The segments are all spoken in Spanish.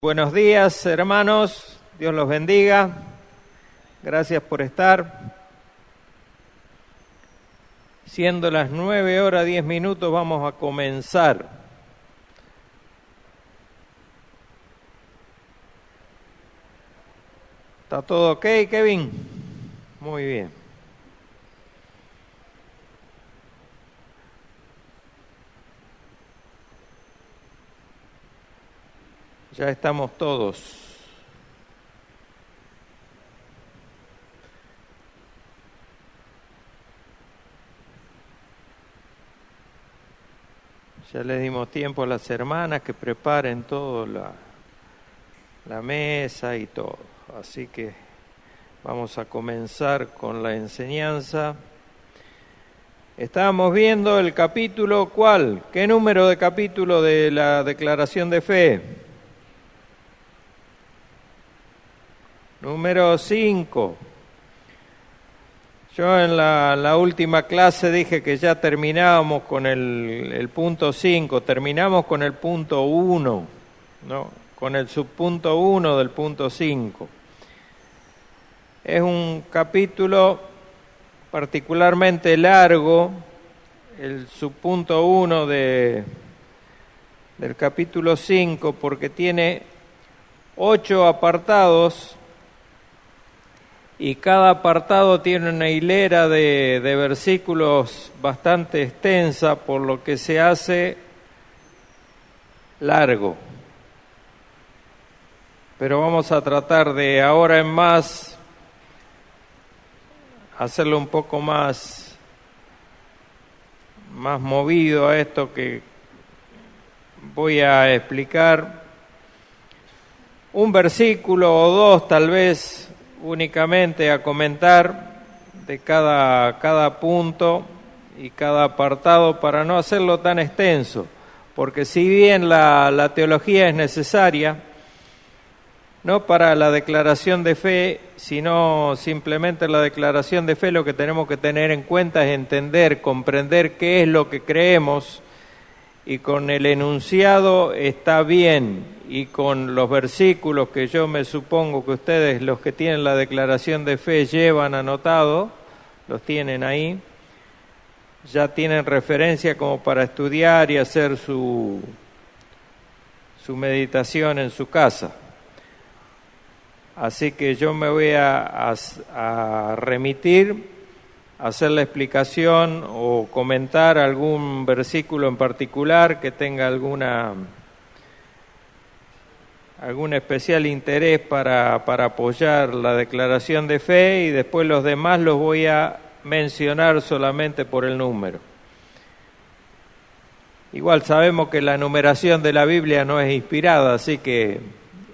Buenos días, hermanos. Dios los bendiga. Gracias por estar. Siendo las 9:10, vamos a comenzar. ¿Está todo ok, Kevin? Muy bien. Ya estamos todos. Ya les dimos tiempo a las hermanas que preparen todo, la mesa y todo. Así que vamos a comenzar con la enseñanza. Estábamos viendo el capítulo, ¿cuál? ¿Qué número de capítulo de la declaración de fe? Número 5. Yo en la última clase dije que ya terminábamos con el punto 5, terminamos con el punto 1, ¿no? Con el subpunto 1 del punto 5. Es un capítulo particularmente largo, el subpunto 1 del capítulo 5, porque tiene 8 apartados. Y cada apartado tiene una hilera de versículos bastante extensa, por lo que se hace largo. Pero vamos a tratar de ahora en más hacerlo un poco más movido a esto que voy a explicar. Un versículo o dos tal vez únicamente a comentar de cada punto y cada apartado para no hacerlo tan extenso, porque si bien la teología es necesaria, no para la declaración de fe, sino simplemente la declaración de fe, lo que tenemos que tener en cuenta es entender, comprender qué es lo que creemos, y con el enunciado está bien, y con los versículos que yo me supongo que ustedes, los que tienen la declaración de fe, llevan anotado, los tienen ahí, ya tienen referencia como para estudiar y hacer su meditación en su casa. Así que yo me voy a remitir, hacer la explicación o comentar algún versículo en particular que tenga algún especial interés para apoyar la declaración de fe, y después los demás los voy a mencionar solamente por el número. Igual sabemos que la numeración de la Biblia no es inspirada, así que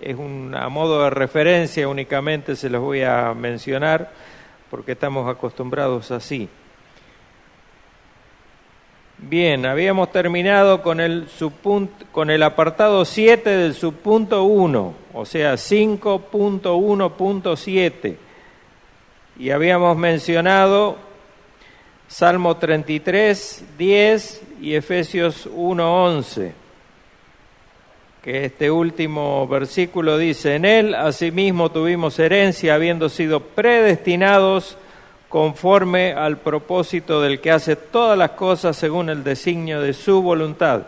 es a modo de referencia únicamente se los voy a mencionar, porque estamos acostumbrados así. Bien, habíamos terminado con el apartado 7 del subpunto 1, o sea, 5.1.7. Y habíamos mencionado Salmo 33, 10 y Efesios 1:11. Que este último versículo dice: en él asimismo tuvimos herencia, habiendo sido predestinados conforme al propósito del que hace todas las cosas según el designio de su voluntad.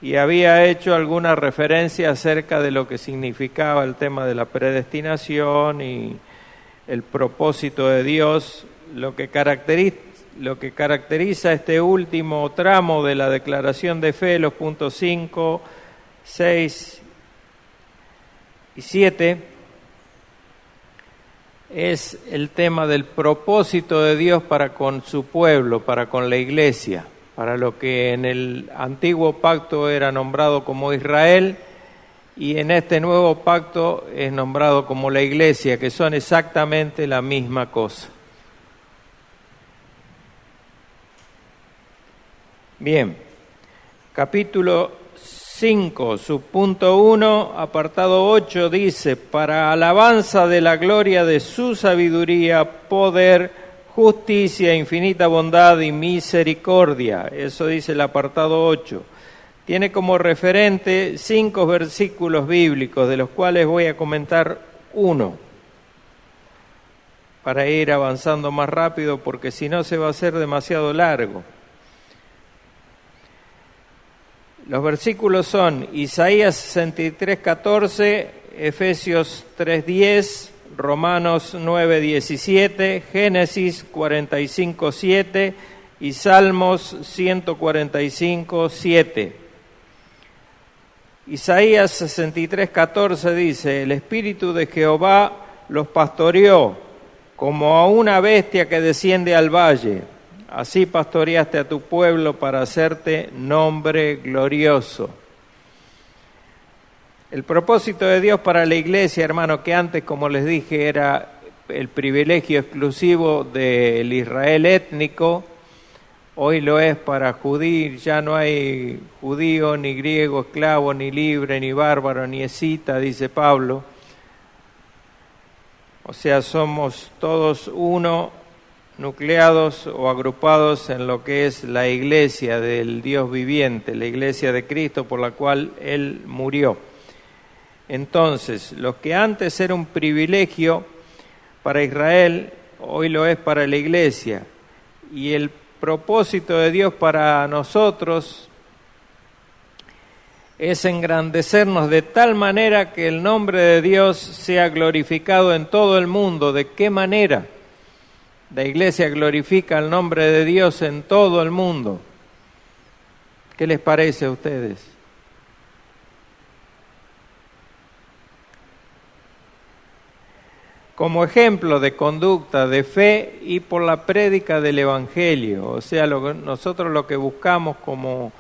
Y había hecho alguna referencia acerca de lo que significaba el tema de la predestinación y el propósito de Dios. Lo que caracteriza este último tramo de la declaración de fe, los puntos 5, 6 y 7, es el tema del propósito de Dios para con su pueblo, para con la iglesia, para lo que en el antiguo pacto era nombrado como Israel, y en este nuevo pacto es nombrado como la iglesia, que son exactamente la misma cosa. Bien, capítulo 5, subpunto 1, apartado 8, dice: para alabanza de la gloria de su sabiduría, poder, justicia, infinita bondad y misericordia. Eso dice el apartado 8. tiene como referente 5 versículos bíblicos, de los cuales voy a comentar uno, para ir avanzando más rápido, porque si no se va a hacer demasiado largo. Los versículos son Isaías 63:14, Efesios 3:10, Romanos 9:17, Génesis 45:7 y Salmos 145:7. Isaías 63:14 dice: el Espíritu de Jehová los pastoreó como a una bestia que desciende al valle. Así pastoreaste a tu pueblo para hacerte nombre glorioso. El propósito de Dios para la iglesia, hermano, que antes, como les dije, era el privilegio exclusivo del Israel étnico, hoy lo es para judíos. Ya no hay judío, ni griego, esclavo, ni libre, ni bárbaro, ni escita, dice Pablo. O sea, somos todos uno, nucleados o agrupados en lo que es la iglesia del Dios viviente, la iglesia de Cristo por la cual Él murió. Entonces, lo que antes era un privilegio para Israel, hoy lo es para la iglesia. Y el propósito de Dios para nosotros es engrandecernos de tal manera que el nombre de Dios sea glorificado en todo el mundo. ¿De qué manera? La iglesia glorifica el nombre de Dios en todo el mundo. ¿Qué les parece a ustedes? Como ejemplo de conducta, de fe y por la prédica del Evangelio. O sea, nosotros lo que buscamos como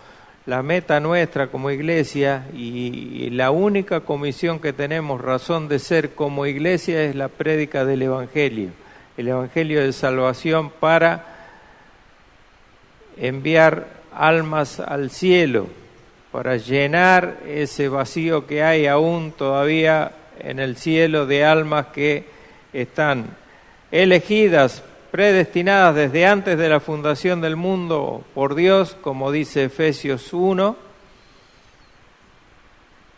la meta nuestra como iglesia y la única comisión que tenemos, razón de ser como iglesia, es la prédica del Evangelio. El Evangelio de salvación para enviar almas al cielo, para llenar ese vacío que hay aún todavía en el cielo de almas que están elegidas, predestinadas desde antes de la fundación del mundo por Dios, como dice Efesios 1,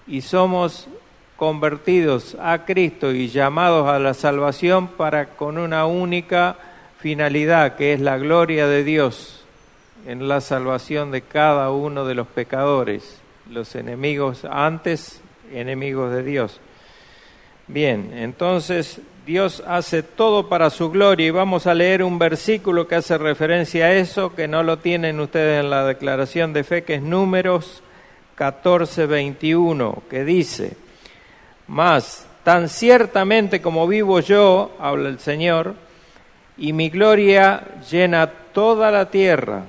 y somos convertidos a Cristo y llamados a la salvación con una única finalidad, que es la gloria de Dios en la salvación de cada uno de los pecadores, los enemigos antes, enemigos de Dios. Bien, entonces Dios hace todo para su gloria y vamos a leer un versículo que hace referencia a eso, que no lo tienen ustedes en la declaración de fe, que es Números 14:21, que dice: mas tan ciertamente como vivo yo, habla el Señor, y mi gloria llena toda la tierra,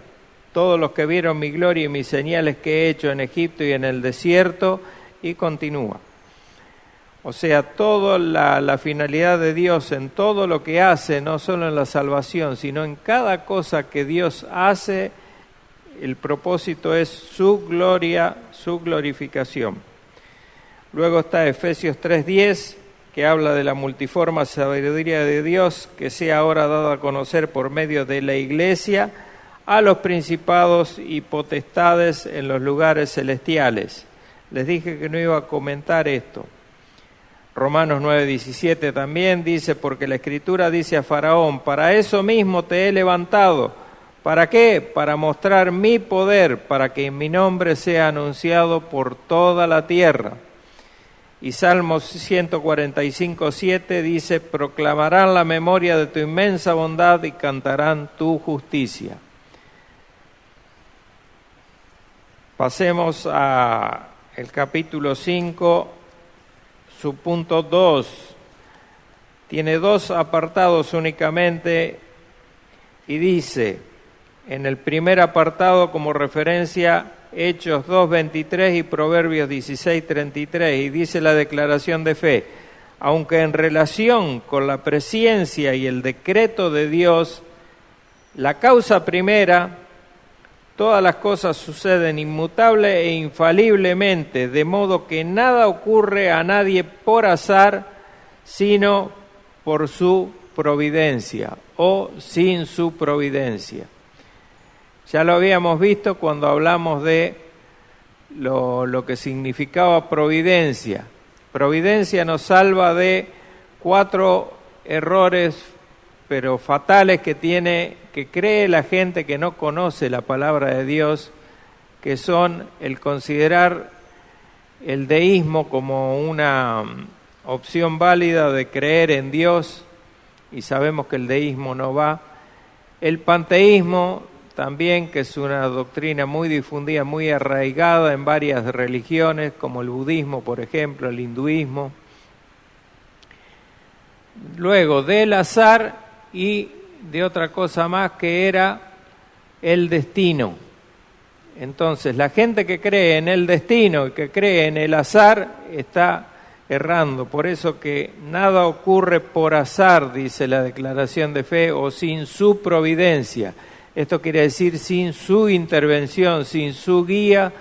todos los que vieron mi gloria y mis señales que he hecho en Egipto y en el desierto, y continúa. O sea, toda la finalidad de Dios en todo lo que hace, no solo en la salvación, sino en cada cosa que Dios hace, el propósito es su gloria, su glorificación. Luego está Efesios 3:10, que habla de la multiforme sabiduría de Dios, que sea ahora dada a conocer por medio de la iglesia a los principados y potestades en los lugares celestiales. Les dije que no iba a comentar esto. Romanos 9:17 también dice: porque la Escritura dice a Faraón, para eso mismo te he levantado. ¿Para qué? Para mostrar mi poder, para que mi nombre sea anunciado por toda la tierra. Y Salmos 145:7 dice: proclamarán la memoria de tu inmensa bondad y cantarán tu justicia. Pasemos a el capítulo 5. Su punto 2 tiene 2 apartados únicamente y dice, en el primer apartado como referencia, Hechos 2:23 y Proverbios 16:33, y dice la declaración de fe: aunque en relación con la presciencia y el decreto de Dios, la causa primera, todas las cosas suceden inmutable e infaliblemente, de modo que nada ocurre a nadie por azar, sino por su providencia o sin su providencia. Ya lo habíamos visto cuando hablamos de lo que significaba providencia. Providencia nos salva de 4 errores, pero fatales, que cree la gente que no conoce la palabra de Dios, que son el considerar el deísmo como una opción válida de creer en Dios, y sabemos que el deísmo no va. El panteísmo también, que es una doctrina muy difundida, muy arraigada en varias religiones, como el budismo, por ejemplo, el hinduismo. Luego del azar y de otra cosa más, que era el destino. Entonces, la gente que cree en el destino y que cree en el azar está errando. Por eso que nada ocurre por azar, dice la declaración de fe, o sin su providencia. Esto quiere decir sin su intervención, sin su guía.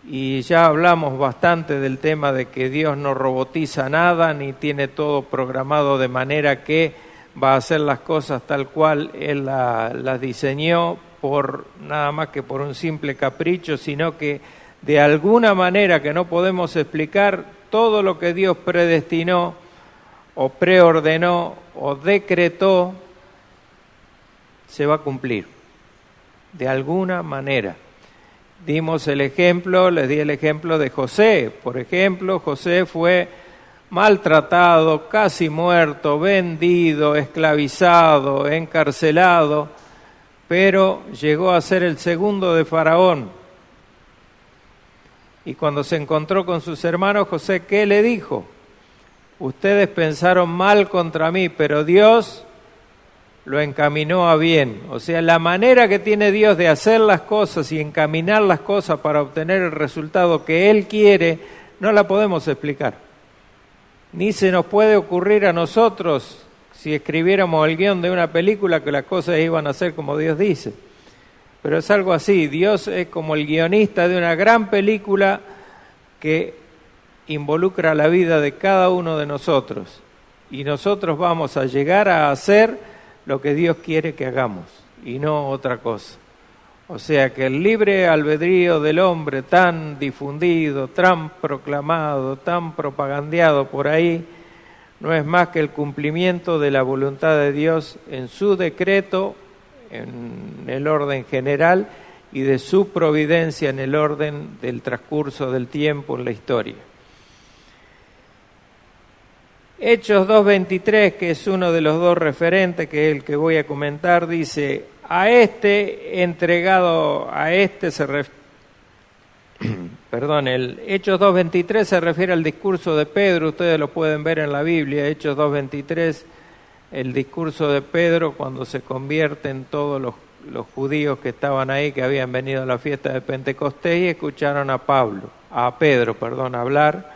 Y ya hablamos bastante del tema de que Dios no robotiza nada, ni tiene todo programado de manera que va a hacer las cosas tal cual Él las diseñó, por nada más que por un simple capricho, sino que de alguna manera que no podemos explicar, todo lo que Dios predestinó o preordenó o decretó se va a cumplir, de alguna manera. Les di el ejemplo de José. Por ejemplo, José fue maltratado, casi muerto, vendido, esclavizado, encarcelado, pero llegó a ser el segundo de Faraón. Y cuando se encontró con sus hermanos, José, ¿qué le dijo? Ustedes pensaron mal contra mí, pero Dios lo encaminó a bien. O sea, la manera que tiene Dios de hacer las cosas y encaminar las cosas para obtener el resultado que Él quiere, no la podemos explicar. Ni se nos puede ocurrir a nosotros, si escribiéramos el guión de una película, que las cosas iban a ser como Dios dice. Pero es algo así. Dios es como el guionista de una gran película que involucra la vida de cada uno de nosotros. Y nosotros vamos a llegar a hacer lo que Dios quiere que hagamos, y no otra cosa. O sea que el libre albedrío del hombre, tan difundido, tan proclamado, tan propagandeado por ahí, no es más que el cumplimiento de la voluntad de Dios en su decreto, en el orden general, y de su providencia en el orden del transcurso del tiempo en la historia. Hechos 2:23, que es uno de los 2 referentes, que es el que voy a comentar, dice: a este entregado, el Hechos 2:23 se refiere al discurso de Pedro. Ustedes lo pueden ver en la Biblia, Hechos 2:23, el discurso de Pedro cuando se convierten todos los judíos que estaban ahí, que habían venido a la fiesta de Pentecostés y escucharon a Pedro hablar.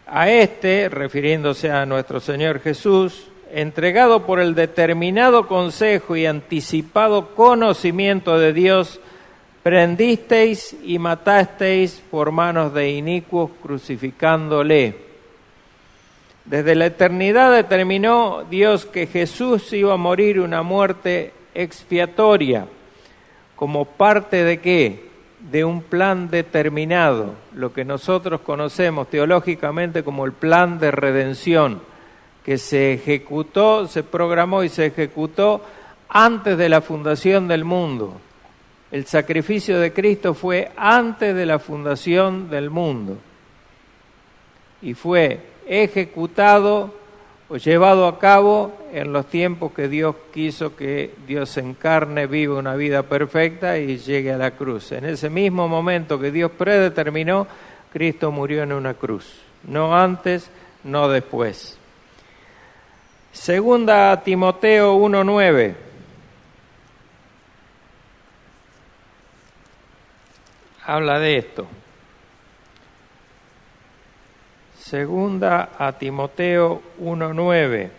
A este, refiriéndose a nuestro Señor Jesús, entregado por el determinado consejo y anticipado conocimiento de Dios, prendisteis y matasteis por manos de inicuos, crucificándole. Desde la eternidad determinó Dios que Jesús iba a morir una muerte expiatoria, como parte de ¿qué? De un plan determinado, lo que nosotros conocemos teológicamente como el plan de redención, que se ejecutó, se programó y se ejecutó antes de la fundación del mundo. El sacrificio de Cristo fue antes de la fundación del mundo y fue ejecutado o llevado a cabo en los tiempos que Dios quiso que Dios se encarne, viva una vida perfecta y llegue a la cruz. En ese mismo momento que Dios predeterminó, Cristo murió en una cruz. No antes, no después. Segunda Timoteo 1:9. Habla de esto. Segunda a Timoteo 1:9.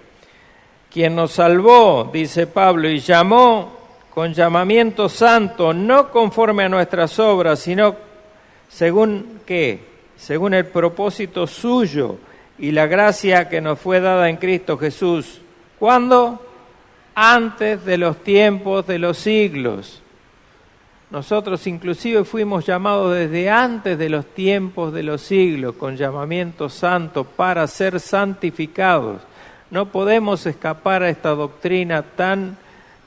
Quien nos salvó, dice Pablo, y llamó con llamamiento santo, no conforme a nuestras obras, sino según ¿qué? Según el propósito suyo y la gracia que nos fue dada en Cristo Jesús. ¿Cuándo? Antes de los tiempos de los siglos. Nosotros inclusive fuimos llamados desde antes de los tiempos de los siglos, con llamamiento santo, para ser santificados. No podemos escapar a esta doctrina tan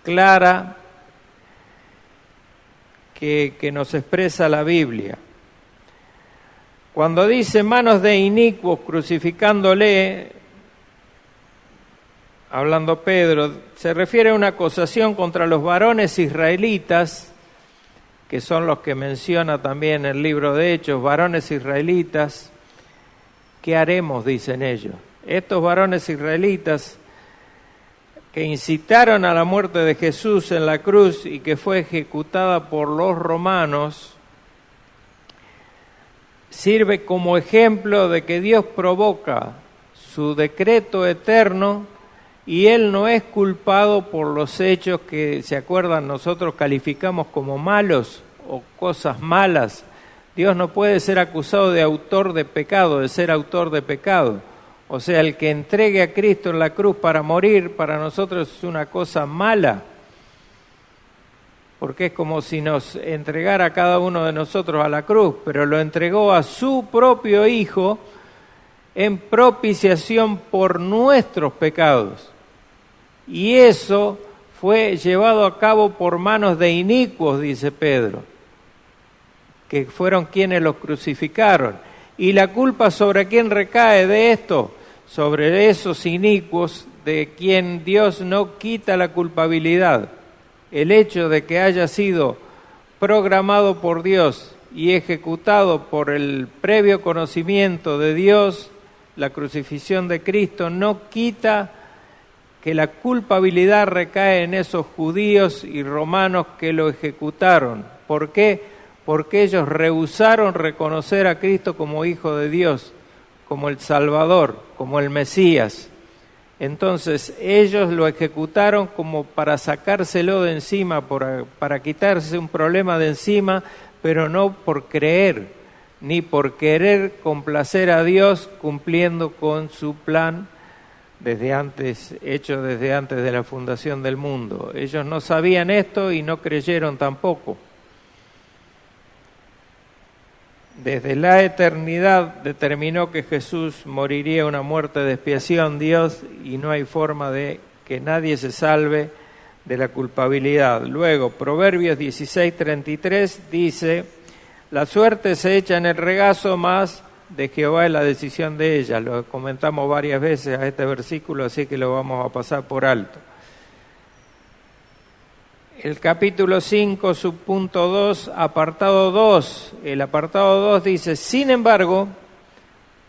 clara que nos expresa la Biblia. Cuando dice manos de inicuos crucificándole, hablando Pedro, se refiere a una acusación contra los varones israelitas, que son los que menciona también el libro de Hechos, varones israelitas. ¿Qué haremos?, dicen ellos. Estos varones israelitas que incitaron a la muerte de Jesús en la cruz y que fue ejecutada por los romanos, sirve como ejemplo de que Dios provoca su decreto eterno y Él no es culpado por los hechos que, ¿se acuerdan?, nosotros calificamos como malos o cosas malas. Dios no puede ser acusado de autor de pecado, de ser autor de pecado. O sea, el que entregue a Cristo en la cruz para morir, para nosotros es una cosa mala, porque es como si nos entregara a cada uno de nosotros a la cruz, pero lo entregó a su propio Hijo en propiciación por nuestros pecados. Y eso fue llevado a cabo por manos de inicuos, dice Pedro, que fueron quienes los crucificaron. ¿Y la culpa sobre quién recae de esto? Sobre esos inicuos de quien Dios no quita la culpabilidad. El hecho de que haya sido programado por Dios y ejecutado por el previo conocimiento de Dios, la crucifixión de Cristo, no quita que la culpabilidad recae en esos judíos y romanos que lo ejecutaron. ¿Por qué? Porque ellos rehusaron reconocer a Cristo como Hijo de Dios, como el Salvador, como el Mesías. Entonces ellos lo ejecutaron como para sacárselo de encima, para quitarse un problema de encima, pero no por creer, ni por querer complacer a Dios cumpliendo con su plan hecho desde antes de la fundación del mundo. Ellos no sabían esto y no creyeron tampoco. Desde la eternidad determinó que Jesús moriría una muerte de expiación, Dios, y no hay forma de que nadie se salve de la culpabilidad. Luego, Proverbios 16:33 dice: la suerte se echa en el regazo, mas de Jehová es la decisión de ella. Lo comentamos varias veces a este versículo, así que lo vamos a pasar por alto. El capítulo 5, subpunto 2, apartado 2. El apartado 2 dice: sin embargo,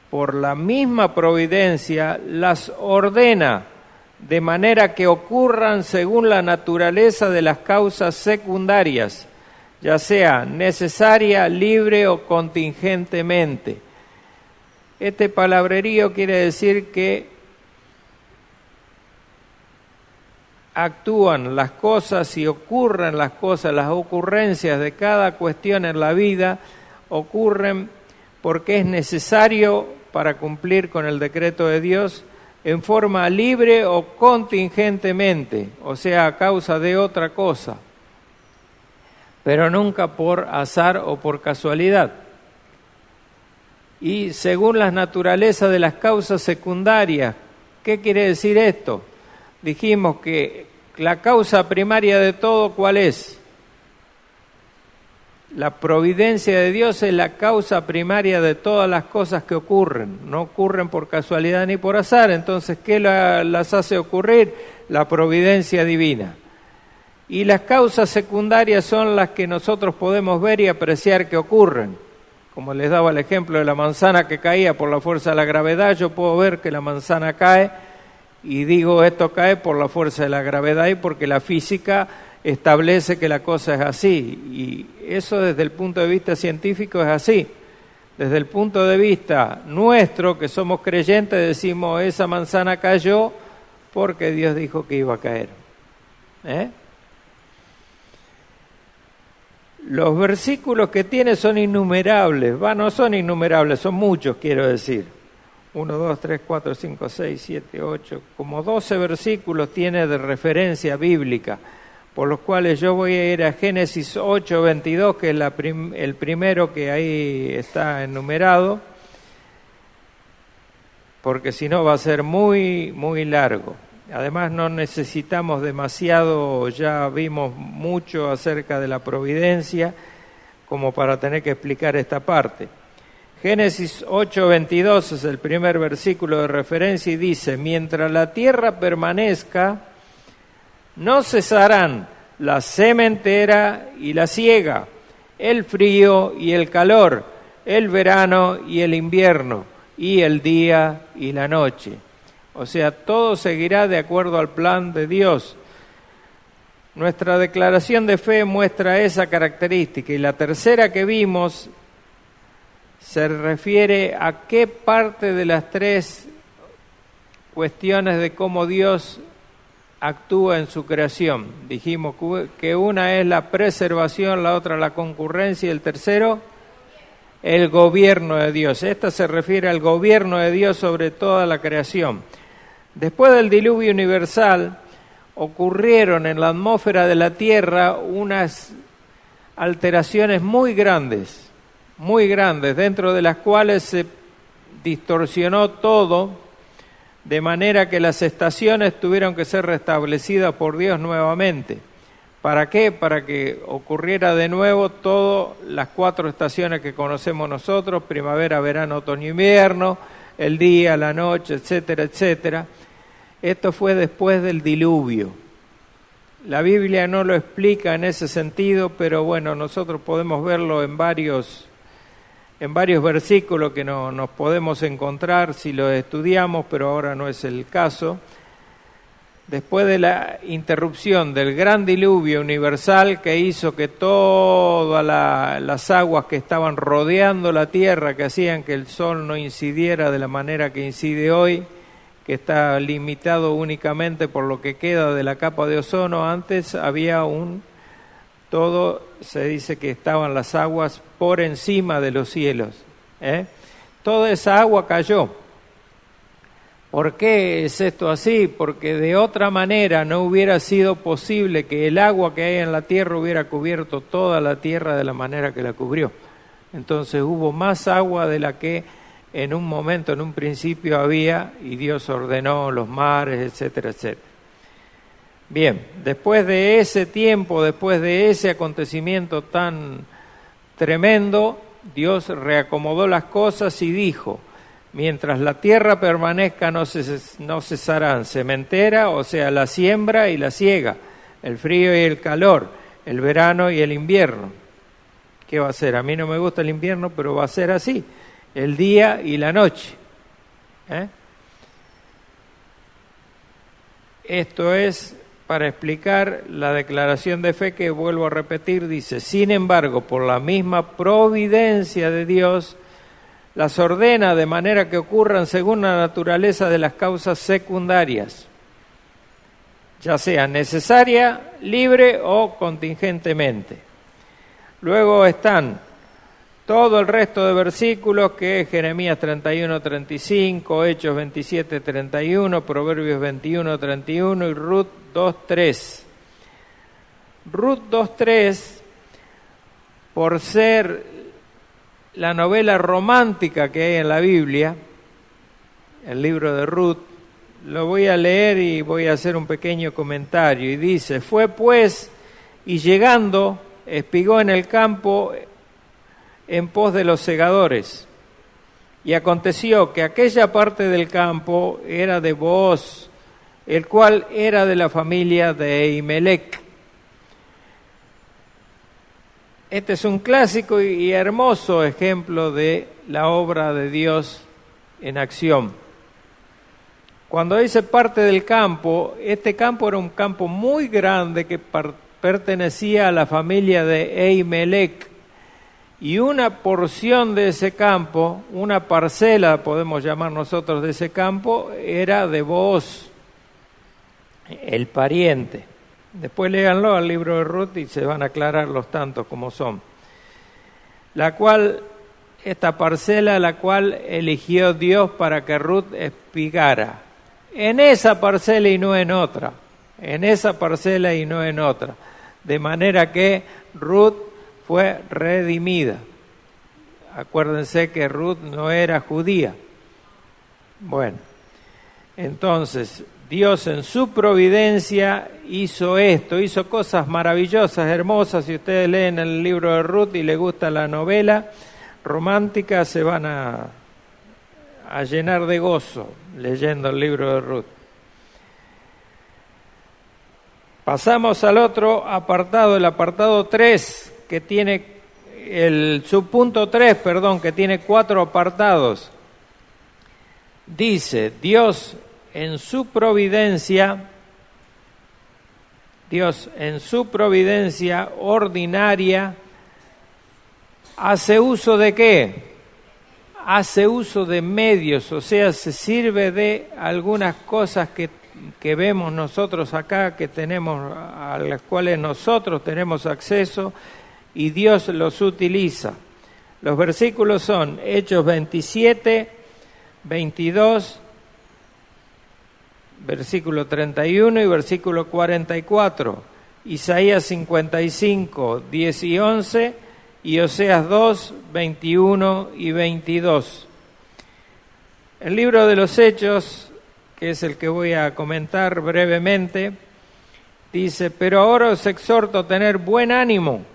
por la misma providencia las ordena, de manera que ocurran según la naturaleza de las causas secundarias, ya sea necesaria, libre o contingentemente. Este palabrerío quiere decir que actúan las cosas y ocurren las cosas, las ocurrencias de cada cuestión en la vida ocurren porque es necesario para cumplir con el decreto de Dios en forma libre o contingentemente, o sea, a causa de otra cosa, pero nunca por azar o por casualidad. Y según las naturalezas de las causas secundarias, ¿qué quiere decir esto? Dijimos que la causa primaria de todo, ¿cuál es? La providencia de Dios es la causa primaria de todas las cosas que ocurren. No ocurren por casualidad ni por azar. Entonces, ¿qué las hace ocurrir? La providencia divina. Y las causas secundarias son las que nosotros podemos ver y apreciar que ocurren. Como les daba el ejemplo de la manzana que caía por la fuerza de la gravedad, yo puedo ver que la manzana cae y digo, esto cae por la fuerza de la gravedad y porque la física establece que la cosa es así. Y eso desde el punto de vista científico es así. Desde el punto de vista nuestro, que somos creyentes, decimos, esa manzana cayó porque Dios dijo que iba a caer. Los versículos que tiene son innumerables. No son innumerables, son muchos, quiero decir. 1, 2, 3, 4, 5, 6, 7, 8, como 12 versículos tiene de referencia bíblica. por los cuales yo voy a ir a Génesis 8:22, que es el primero que ahí está enumerado, porque si no va a ser muy, muy largo. Además no necesitamos demasiado, ya vimos mucho acerca de la providencia como para tener que explicar esta parte. Génesis 8:22 es el primer versículo de referencia y dice: mientras la tierra permanezca, no cesarán la sementera y la siega, el frío y el calor, el verano y el invierno, y el día y la noche. O sea, todo seguirá de acuerdo al plan de Dios. Nuestra declaración de fe muestra esa característica. Y la tercera que vimos se refiere a qué parte de las tres cuestiones de cómo Dios actúa en su creación. Dijimos que una es la preservación, la otra la concurrencia y el tercero, el gobierno de Dios. Esta se refiere al gobierno de Dios sobre toda la creación. Después del diluvio universal, ocurrieron en la atmósfera de la Tierra unas alteraciones muy grandes, dentro de las cuales se distorsionó todo, de manera que las estaciones tuvieron que ser restablecidas por Dios nuevamente. ¿Para qué? Para que ocurriera de nuevo todas las 4 estaciones que conocemos nosotros: primavera, verano, otoño, invierno, el día, la noche, etcétera, etcétera. Esto fue después del diluvio. La Biblia no lo explica en ese sentido, pero bueno, nosotros podemos verlo en varios versículos que nos podemos encontrar si los estudiamos, pero ahora no es el caso. Después de la interrupción del gran diluvio universal que hizo que todas las aguas que estaban rodeando la tierra, que hacían que el sol no incidiera de la manera que incide hoy, que está limitado únicamente por lo que queda de la capa de ozono, antes había todo se dice que estaban las aguas por encima de los cielos. Toda esa agua cayó. ¿Por qué es esto así? Porque de otra manera no hubiera sido posible que el agua que hay en la tierra hubiera cubierto toda la tierra de la manera que la cubrió. Entonces hubo más agua de la que en un momento, en un principio había, y Dios ordenó los mares, etcétera, etcétera. Bien, después de ese tiempo, después de ese acontecimiento tan tremendo, Dios reacomodó las cosas y dijo: mientras la tierra permanezca no cesarán sementera, o sea, la siembra y la siega, el frío y el calor, el verano y el invierno. ¿Qué va a ser? A mí no me gusta el invierno, pero va a ser así, el día y la noche. Esto es para explicar la declaración de fe que vuelvo a repetir. Dice: sin embargo, por la misma providencia de Dios, las ordena de manera que ocurran según la naturaleza de las causas secundarias, ya sea necesaria, libre o contingentemente. Luego están todo el resto de versículos, que es Jeremías 31:35, Hechos 27:31, Proverbios 21:31 y Ruth 2:3. Ruth 2:3, por ser la novela romántica que hay en la Biblia, el libro de Ruth, lo voy a leer y voy a hacer un pequeño comentario. Y dice: fue pues, y llegando, espigó en el campo en pos de los segadores. Y aconteció que aquella parte del campo era de Booz, el cual era de la familia de Elimelec. Este es un clásico y hermoso ejemplo de la obra de Dios en acción. Cuando dice parte del campo, este campo era un campo muy grande que pertenecía a la familia de Elimelec. Y una porción de ese campo, una parcela, podemos llamar nosotros, de ese campo, era de Booz, el pariente. Después léanlo al libro de Ruth y se van a aclarar los tantos como son. Esta parcela, la cual eligió Dios para que Ruth espigara. En esa parcela y no en otra. en esa parcela y no en otra. De manera que Ruth fue redimida. Acuérdense que Ruth no era judía. Bueno, entonces Dios en su providencia hizo esto, hizo cosas maravillosas, hermosas. Si ustedes leen el libro de Ruth y les gusta la novela romántica, se van a llenar de gozo leyendo el libro de Ruth. Pasamos al otro apartado, el apartado 3, que tiene el subpunto 3, que tiene 4 apartados. Dice, Dios en su providencia ordinaria, ¿hace uso de qué? Hace uso de medios, o sea, se sirve de algunas cosas que vemos nosotros acá, que tenemos, a las cuales nosotros tenemos acceso, y Dios los utiliza. Los versículos son Hechos 27, 22, versículo 31 y versículo 44, Isaías 55, 10 y 11, y Oseas 2, 21 y 22. El libro de los Hechos, que es el que voy a comentar brevemente, dice, pero ahora os exhorto a tener buen ánimo,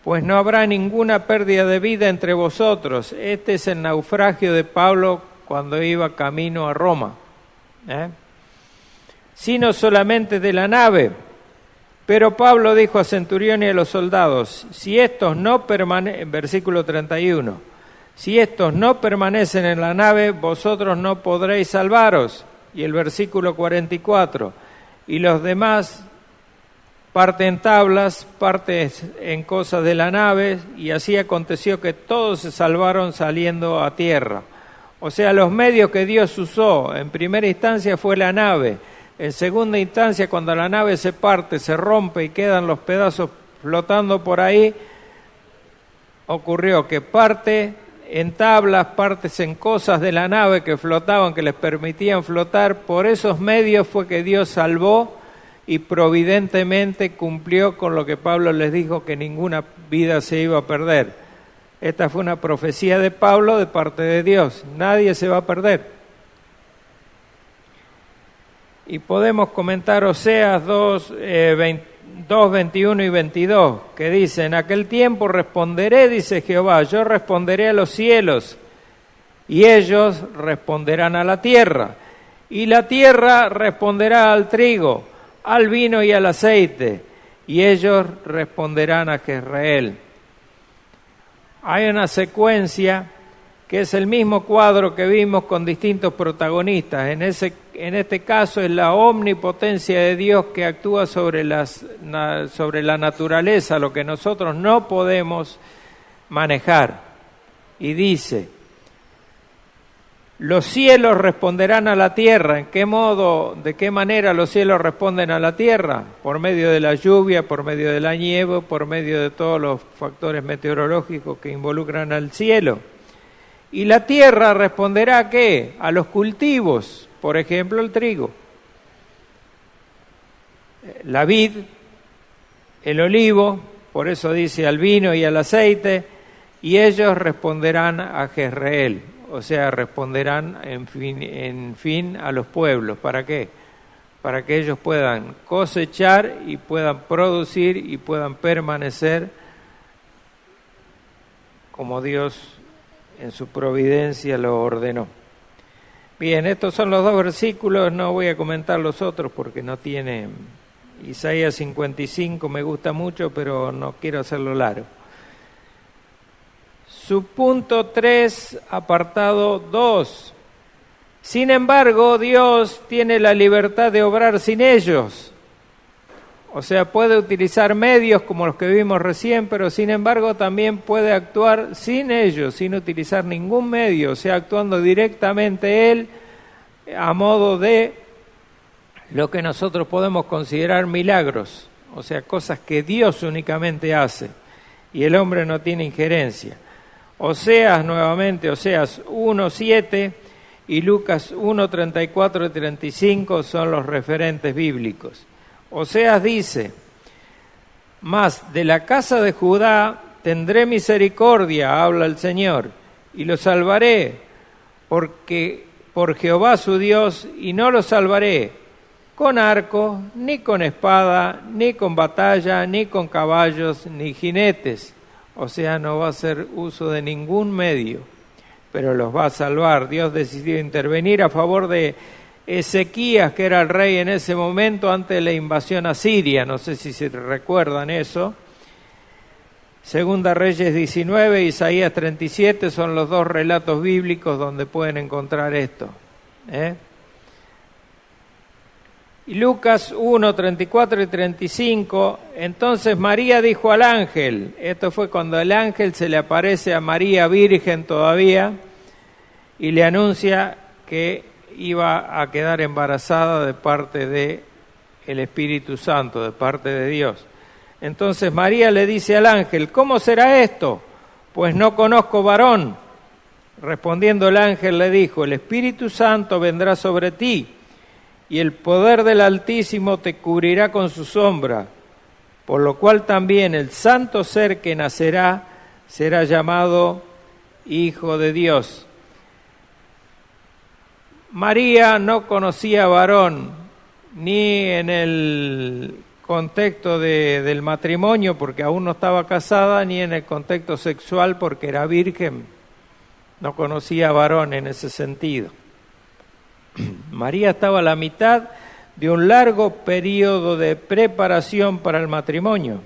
pues no habrá ninguna pérdida de vida entre vosotros. Este es el naufragio de Pablo cuando iba camino a Roma, sino solamente de la nave. Pero Pablo dijo a Centurión y a los soldados, si estos no permanecen, versículo 31, si estos no permanecen en la nave, vosotros no podréis salvaros. Y el versículo 44, y los demás parte en tablas, parte en cosas de la nave, y así aconteció que todos se salvaron saliendo a tierra. O sea, los medios que Dios usó, en primera instancia fue la nave, en segunda instancia cuando la nave se parte, se rompe y quedan los pedazos flotando por ahí, ocurrió que parte en tablas, partes en cosas de la nave que flotaban, que les permitían flotar. Por esos medios fue que Dios salvó y providentemente cumplió con lo que Pablo les dijo, que ninguna vida se iba a perder. Esta fue una profecía de Pablo de parte de Dios. Nadie se va a perder. Y podemos comentar Oseas 2, 21 y 22, que dice, en aquel tiempo responderé, dice Jehová, yo responderé a los cielos, y ellos responderán a la tierra, y la tierra responderá al trigo, al vino y al aceite, y ellos responderán a Jezreel. Hay una secuencia que es el mismo cuadro que vimos con distintos protagonistas. En este caso es la omnipotencia de Dios que actúa sobre la naturaleza, lo que nosotros no podemos manejar. Y dice, los cielos responderán a la tierra. ¿En qué modo, de qué manera los cielos responden a la tierra? Por medio de la lluvia, por medio de la nieve, por medio de todos los factores meteorológicos que involucran al cielo. Y la tierra responderá ¿a qué? A los cultivos, por ejemplo el trigo, la vid, el olivo, por eso dice al vino y al aceite, y ellos responderán a Jezreel, o sea, responderán en fin a los pueblos. ¿Para qué? Para que ellos puedan cosechar y puedan producir y puedan permanecer como Dios en su providencia lo ordenó. Bien, estos son los dos versículos, no voy a comentar los otros porque no tiene. Isaías 55 me gusta mucho, pero no quiero hacerlo largo. Subpunto 3, apartado 2. Sin embargo, Dios tiene la libertad de obrar sin ellos. O sea, puede utilizar medios como los que vimos recién, pero sin embargo también puede actuar sin ellos, sin utilizar ningún medio, o sea, actuando directamente Él a modo de lo que nosotros podemos considerar milagros, o sea, cosas que Dios únicamente hace y el hombre no tiene injerencia. Oseas 1:7 y Lucas 1:34 y 35 son los referentes bíblicos. Oseas dice: mas de la casa de Judá tendré misericordia, habla el Señor, y lo salvaré, porque por Jehová su Dios, y no lo salvaré con arco, ni con espada, ni con batalla, ni con caballos, ni jinetes. O sea, no va a hacer uso de ningún medio, pero los va a salvar. Dios decidió intervenir a favor de Ezequías, que era el rey en ese momento antes de la invasión asiria. No sé si se recuerdan eso. Segunda Reyes 19, Isaías 37 son los dos relatos bíblicos donde pueden encontrar esto. Y Lucas 1, 34 y 35, entonces María dijo al ángel, esto fue cuando el ángel se le aparece a María virgen todavía y le anuncia que iba a quedar embarazada de parte del Espíritu Santo, de parte de Dios. Entonces María le dice al ángel: ¿cómo será esto? Pues no conozco varón. Respondiendo el ángel le dijo: el Espíritu Santo vendrá sobre ti, y el poder del Altísimo te cubrirá con su sombra, por lo cual también el santo ser que nacerá será llamado Hijo de Dios. María no conocía varón, ni en el contexto del matrimonio, porque aún no estaba casada, ni en el contexto sexual, porque era virgen. No conocía varón en ese sentido. María estaba a la mitad de un largo periodo de preparación para el matrimonio.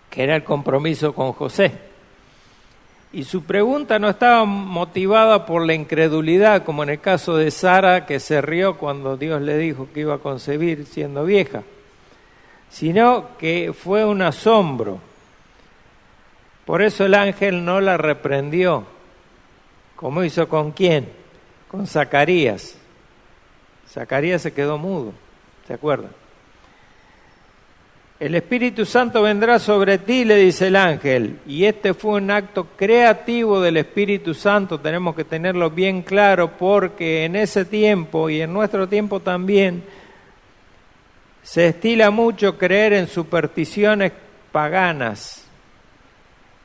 Que era el compromiso con José. Y su pregunta no estaba motivada por la incredulidad, como en el caso de Sara, que se rió cuando Dios le dijo que iba a concebir siendo vieja, sino que fue un asombro. Por eso el ángel no la reprendió, como hizo con quién, con Zacarías. Zacarías se quedó mudo, ¿se acuerdan? El Espíritu Santo vendrá sobre ti, le dice el ángel, y este fue un acto creativo del Espíritu Santo, tenemos que tenerlo bien claro, porque en ese tiempo y en nuestro tiempo también se estila mucho creer en supersticiones paganas,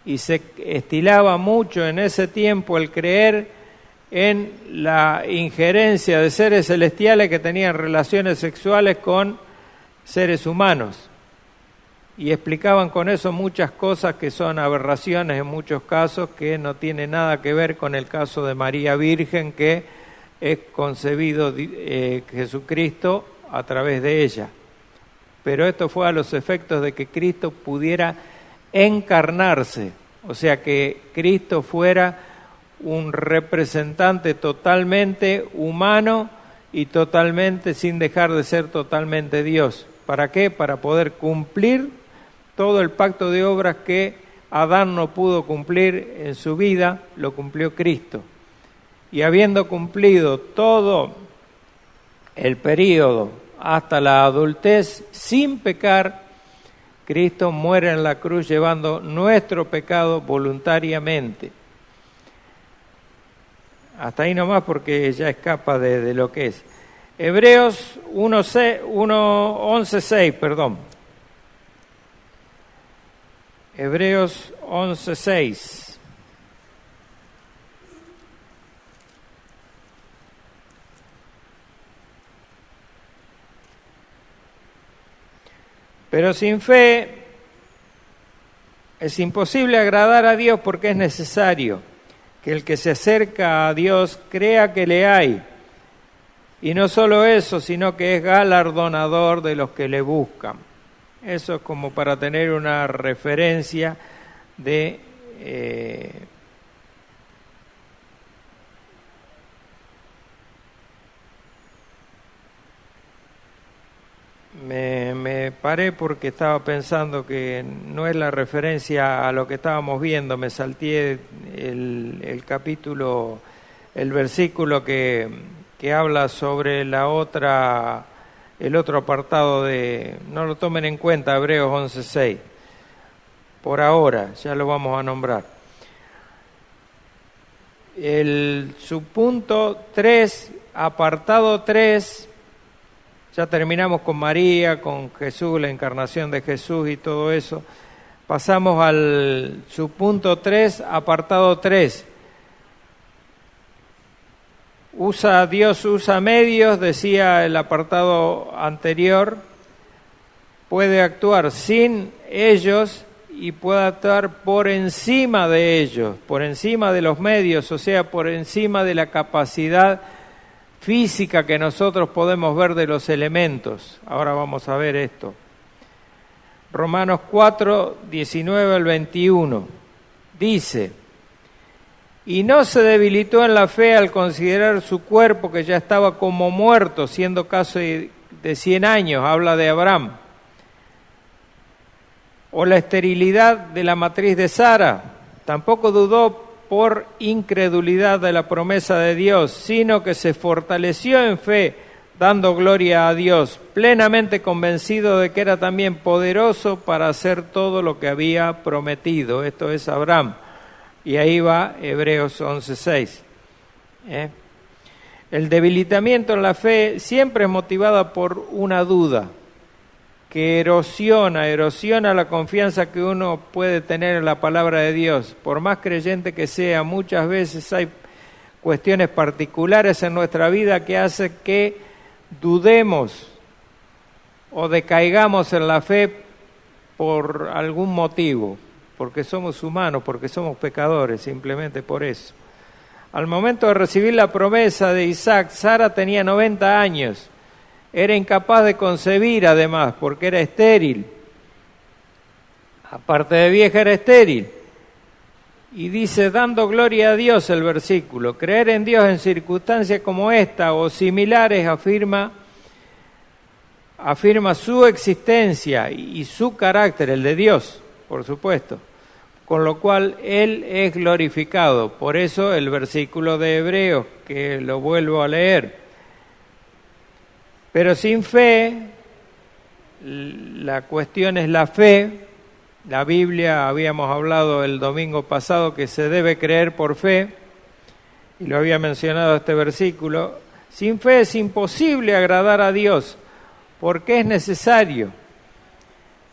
y se estilaba mucho en ese tiempo el creer en la injerencia de seres celestiales que tenían relaciones sexuales con seres humanos. Y explicaban con eso muchas cosas que son aberraciones en muchos casos, que no tiene nada que ver con el caso de María Virgen, que es concebido Jesucristo a través de ella. Pero esto fue a los efectos de que Cristo pudiera encarnarse, o sea que Cristo fuera un representante totalmente humano y totalmente sin dejar de ser totalmente Dios. ¿Para qué? Para poder cumplir todo el pacto de obras que Adán no pudo cumplir en su vida, lo cumplió Cristo. Y habiendo cumplido todo el período hasta la adultez sin pecar, Cristo muere en la cruz llevando nuestro pecado voluntariamente. Hasta ahí nomás porque ya escapa de lo que es. Hebreos 11:6, perdón. Hebreos 11:6. Pero sin fe es imposible agradar a Dios, porque es necesario que el que se acerca a Dios crea que le hay. Y no solo eso, sino que es galardonador de los que le buscan. Eso es como para tener una referencia de me paré porque estaba pensando que no es la referencia a lo que estábamos viendo. Me salté el capítulo, el versículo que habla sobre el otro apartado de, no lo tomen en cuenta, Hebreos 11:6. Por ahora, ya lo vamos a nombrar. el subpunto 3, apartado 3, ya terminamos con María, con Jesús, la encarnación de Jesús y todo eso. Pasamos al subpunto 3, apartado 3. Dios usa medios, decía el apartado anterior, puede actuar sin ellos y puede actuar por encima de ellos, por encima de los medios, o sea, por encima de la capacidad física que nosotros podemos ver de los elementos. Ahora vamos a ver esto. Romanos 4, 19 al 21, dice: y no se debilitó en la fe al considerar su cuerpo, que ya estaba como muerto, siendo caso de 100 años, habla de Abraham, o la esterilidad de la matriz de Sara. Tampoco dudó por incredulidad de la promesa de Dios, sino que se fortaleció en fe, dando gloria a Dios, plenamente convencido de que era también poderoso para hacer todo lo que había prometido. Esto es Abraham. Y ahí va Hebreos 11:6. El debilitamiento en la fe siempre es motivada por una duda que erosiona la confianza que uno puede tener en la palabra de Dios. Por más creyente que sea, muchas veces hay cuestiones particulares en nuestra vida que hacen que dudemos o decaigamos en la fe por algún motivo, porque somos humanos, porque somos pecadores, simplemente por eso. Al momento de recibir la promesa de Isaac, Sara tenía 90 años, era incapaz de concebir además, porque era estéril. Aparte de vieja, era estéril. Y dice, dando gloria a Dios el versículo, creer en Dios en circunstancias como esta o similares afirma su existencia y su carácter, el de Dios, por supuesto, con lo cual Él es glorificado. Por eso el versículo de Hebreos, que lo vuelvo a leer. Pero sin fe, la cuestión es la fe. La Biblia, habíamos hablado el domingo pasado que se debe creer por fe, y lo había mencionado este versículo. Sin fe es imposible agradar a Dios, porque es necesario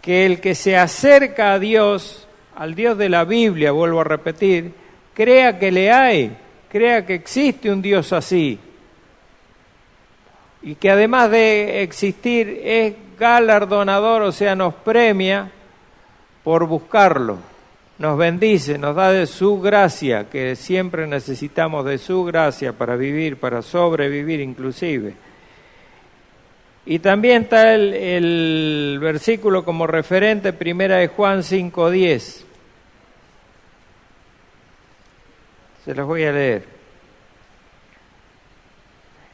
que el que se acerca a Dios, al Dios de la Biblia, vuelvo a repetir, crea que le hay, crea que existe un Dios así, y que además de existir es galardonador, o sea, nos premia por buscarlo, nos bendice, nos da de su gracia, que siempre necesitamos de su gracia para vivir, para sobrevivir inclusive. Y también está el versículo como referente, 1 de Juan 5:10. Se los voy a leer.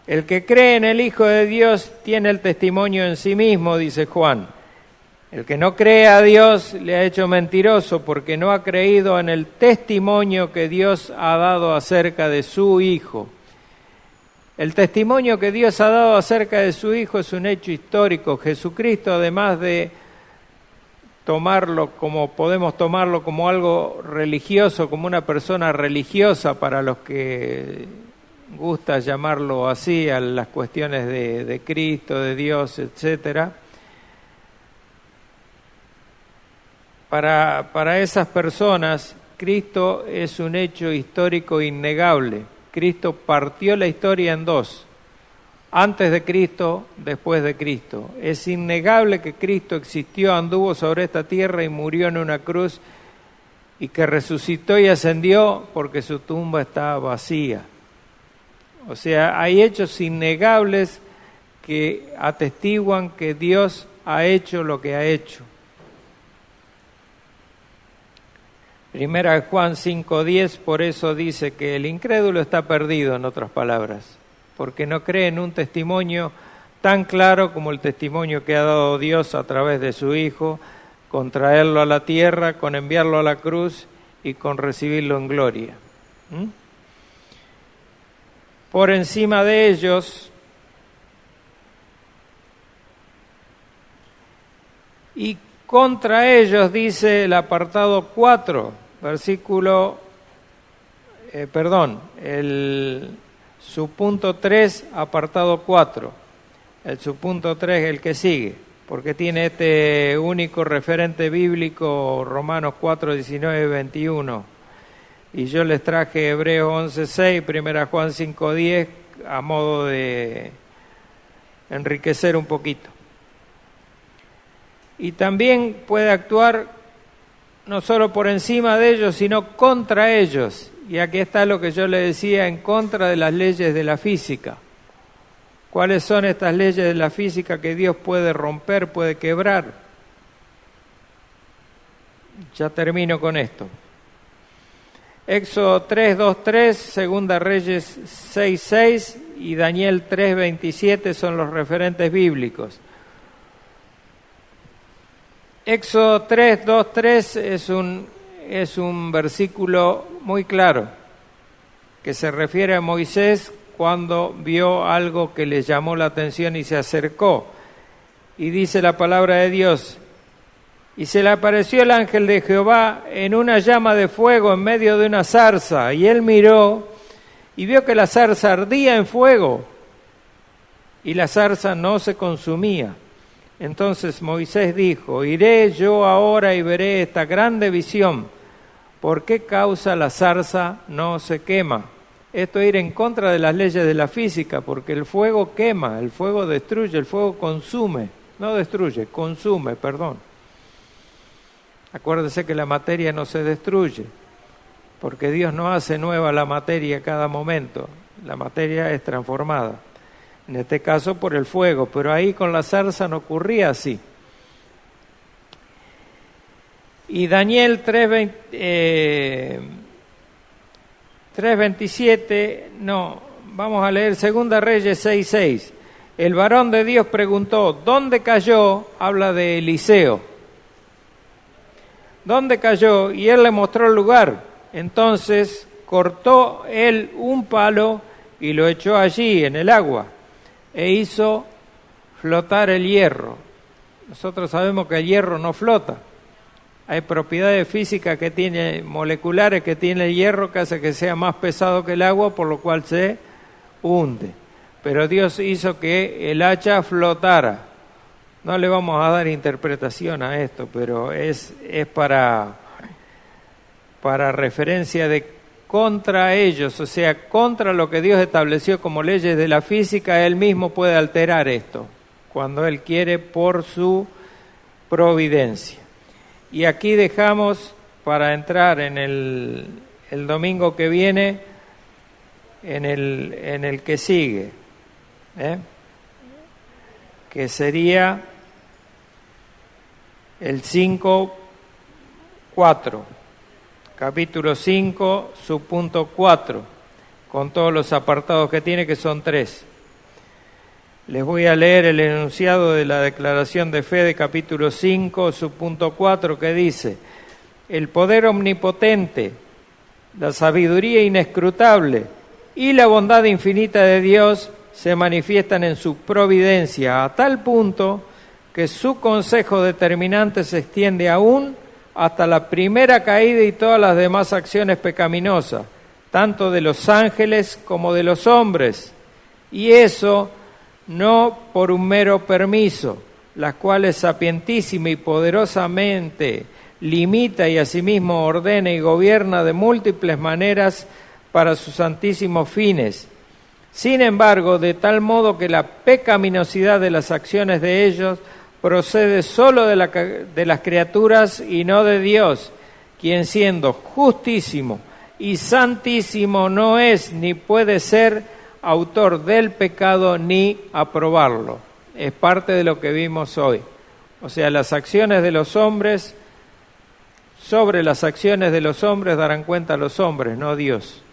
El que cree en el Hijo de Dios tiene el testimonio en sí mismo, dice Juan. El que no cree a Dios le ha hecho mentiroso, porque no ha creído en el testimonio que Dios ha dado acerca de su Hijo. El testimonio que Dios ha dado acerca de su Hijo es un hecho histórico. Jesucristo, además de podemos tomarlo como algo religioso, como una persona religiosa para los que gusta llamarlo así, a las cuestiones de Cristo, de Dios, etcétera. Para esas personas, Cristo es un hecho histórico innegable. Cristo partió la historia en dos, antes de Cristo, después de Cristo. Es innegable que Cristo existió, anduvo sobre esta tierra y murió en una cruz, y que resucitó y ascendió porque su tumba está vacía. O sea, hay hechos innegables que atestiguan que Dios ha hecho lo que ha hecho. 1 Juan 5:10, por eso dice que el incrédulo está perdido, en otras palabras, porque no cree en un testimonio tan claro como el testimonio que ha dado Dios a través de su Hijo, con traerlo a la tierra, con enviarlo a la cruz y con recibirlo en gloria. Por encima de ellos, y contra ellos, dice el apartado 4, versículo el subpunto 3, apartado 4. El subpunto 3, el que sigue, porque tiene este único referente bíblico, Romanos 4, 19 y 21. Y yo les traje Hebreos 11, 6, 1 Juan 5, 10, a modo de enriquecer un poquito. Y también puede actuar no solo por encima de ellos, sino contra ellos. Y aquí está lo que yo le decía, en contra de las leyes de la física. ¿Cuáles son estas leyes de la física que Dios puede romper, puede quebrar? Ya termino con esto. Éxodo 3, 2, 3, Segunda Reyes 6, 6 y Daniel 3, 27 son los referentes bíblicos. Éxodo 3, 2, 3 es un versículo muy claro que se refiere a Moisés cuando vio algo que le llamó la atención y se acercó. Y dice la palabra de Dios: y se le apareció el ángel de Jehová en una llama de fuego en medio de una zarza, y él miró y vio que la zarza ardía en fuego y la zarza no se consumía. Entonces Moisés dijo: iré yo ahora y veré esta grande visión. ¿Por qué causa la zarza no se quema? Esto es ir en contra de las leyes de la física, porque el fuego quema, el fuego destruye, el fuego consume, no destruye, consume, perdón. Acuérdese que la materia no se destruye, porque Dios no hace nueva la materia cada momento, la materia es transformada. En este caso por el fuego, pero ahí con la zarza no ocurría así. Y Daniel 3:27, no, vamos a leer Segunda Reyes 6:6. El varón de Dios preguntó: ¿dónde cayó? Habla de Eliseo. ¿Dónde cayó? Y él le mostró el lugar. Entonces cortó él un palo y lo echó allí en el agua e hizo flotar el hierro. Nosotros sabemos que el hierro no flota. Hay propiedades físicas que tiene, moleculares que tiene el hierro, que hace que sea más pesado que el agua, por lo cual se hunde. Pero Dios hizo que el hacha flotara. No le vamos a dar interpretación a esto, pero es para referencia de contra ellos, o sea, contra lo que Dios estableció como leyes de la física. Él mismo puede alterar esto cuando Él quiere por su providencia. Y aquí dejamos para entrar en el domingo que viene, en el que sigue, que sería el 5:4, capítulo 5, subpunto 4, con todos los apartados que tiene, que son 3. Les voy a leer el enunciado de la declaración de fe de capítulo 5, subpunto 4, que dice: el poder omnipotente, la sabiduría inescrutable y la bondad infinita de Dios se manifiestan en su providencia, a tal punto que su consejo determinante se extiende aún hasta la primera caída y todas las demás acciones pecaminosas, tanto de los ángeles como de los hombres, y eso no por un mero permiso, las cuales sapientísima y poderosamente limita y asimismo ordena y gobierna de múltiples maneras para sus santísimos fines. Sin embargo, de tal modo que la pecaminosidad de las acciones de ellos procede solo de las criaturas y no de Dios, quien siendo justísimo y santísimo no es ni puede ser autor del pecado ni aprobarlo. Es parte de lo que vimos hoy. O sea, las acciones de los hombres, sobre las acciones de los hombres darán cuenta los hombres, no Dios.